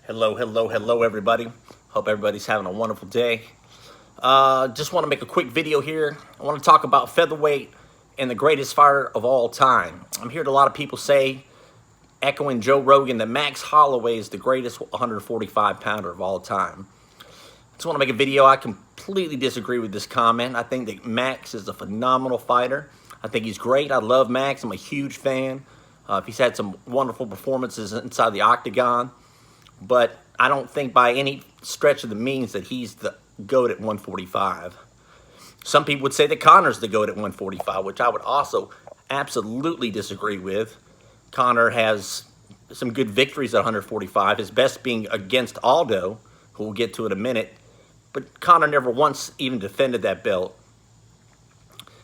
Hello, everybody. Hope everybody's having a wonderful day. Just want to make a quick video here. I want to talk about featherweight and the greatest fighter of all time. I'm hearing a lot of people say, echoing Joe Rogan, that Max Holloway is the greatest 145-pounder of all time. Just want to make a video. I completely disagree with this comment. I think that Max is a phenomenal fighter. I think he's great. I love Max. I'm a huge fan. He's had some wonderful performances inside the octagon. But I don't think by any stretch of the means that he's the GOAT at 145. Some people would say that Conor's the GOAT at 145, which I would also absolutely disagree with. Conor has some good victories at 145, his best being against Aldo, who we'll get to in a minute. But Conor never once even defended that belt.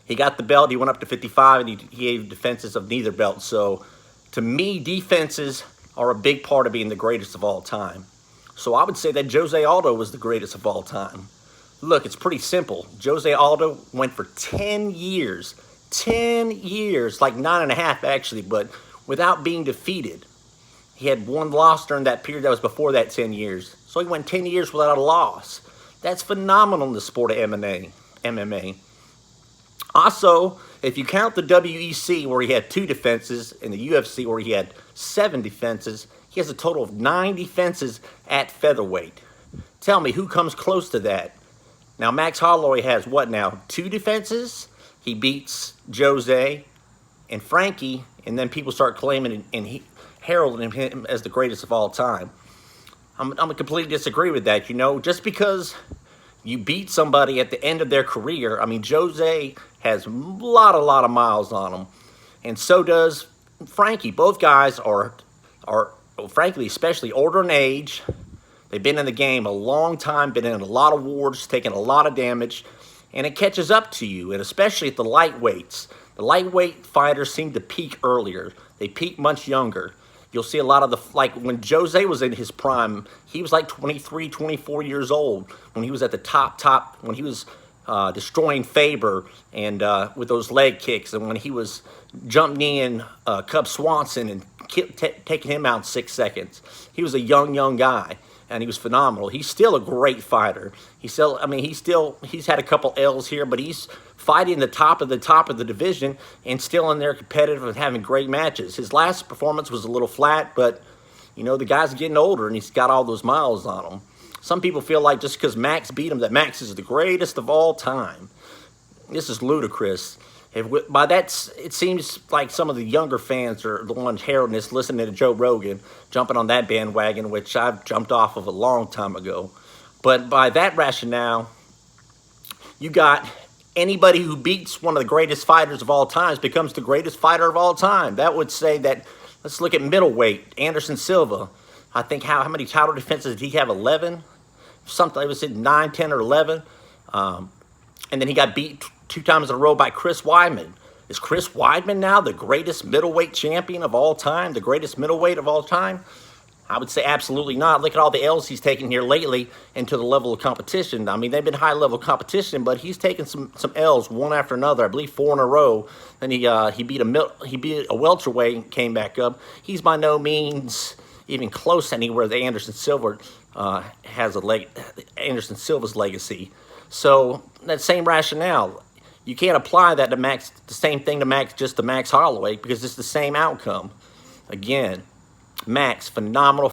He got the belt, he went up to 55, and he gave defenses of neither belt. So to me, defenses are a big part of being the greatest of all time. So I would say that Jose Aldo was the greatest of all time. Look, it's pretty simple. Jose Aldo went for 10 years, like 9.5 actually, but without being defeated. He had one loss during that period that was before that 10 years. So he went 10 years without a loss. That's phenomenal in the sport of MMA. Also, if you count the WEC where he had 2 defenses and the UFC where he had 7 defenses, he has a total of 9 defenses at featherweight. Tell me, who comes close to that? Now, Max Holloway has what now? 2 defenses? He beats Jose and Frankie, and then people start claiming and heralding him as the greatest of all time. I'm going to completely disagree with that. You know, just because you beat somebody at the end of their career, I mean, Jose has a lot of miles on him, and so does Frankie. Both guys are frankly, especially older in age. They've been in the game a long time, been in a lot of wars, taken a lot of damage, and it catches up to you, and especially at the lightweights. The lightweight fighters seem to peak earlier. They peak much younger. You'll see a lot of like when Jose was in his prime, he was like 23, 24 years old when he was at the top, when he was destroying Faber and with those leg kicks, and when he was jumping Cub Swanson and taking him out in 6 seconds. He was a young guy, and he was phenomenal. He's still a great fighter. He's had a couple L's here, but he's fighting the top of the division and still in there competitive and having great matches. His last performance was a little flat, but you know, the guy's getting older and he's got all those miles on him. Some people feel like just because Max beat him that Max is the greatest of all time. This is ludicrous. By that, it seems like some of the younger fans are the ones heralding this, listening to Joe Rogan, jumping on that bandwagon, which I've jumped off of a long time ago. But by that rationale, you got anybody who beats one of the greatest fighters of all time becomes the greatest fighter of all time. That would say that, let's look at middleweight, Anderson Silva. I think how many title defenses did he have? 11? Something, it was in 9, 10, or 11. And then he got beat 2 times in a row by Chris Weidman. Is Chris Weidman now the greatest middleweight champion of all time? The greatest middleweight of all time? I would say absolutely not. Look at all the L's he's taken here lately into the level of competition. I mean, they've been high-level competition, but he's taken some L's one after another. I believe 4 in a row. Then he beat a welterweight and came back up. He's by no means even close anywhere that Anderson Silva has Anderson Silva's legacy. So that same rationale, you can't apply that to Max, the same thing to Max, just to Max Holloway, because it's the same outcome. Again, Max, phenomenal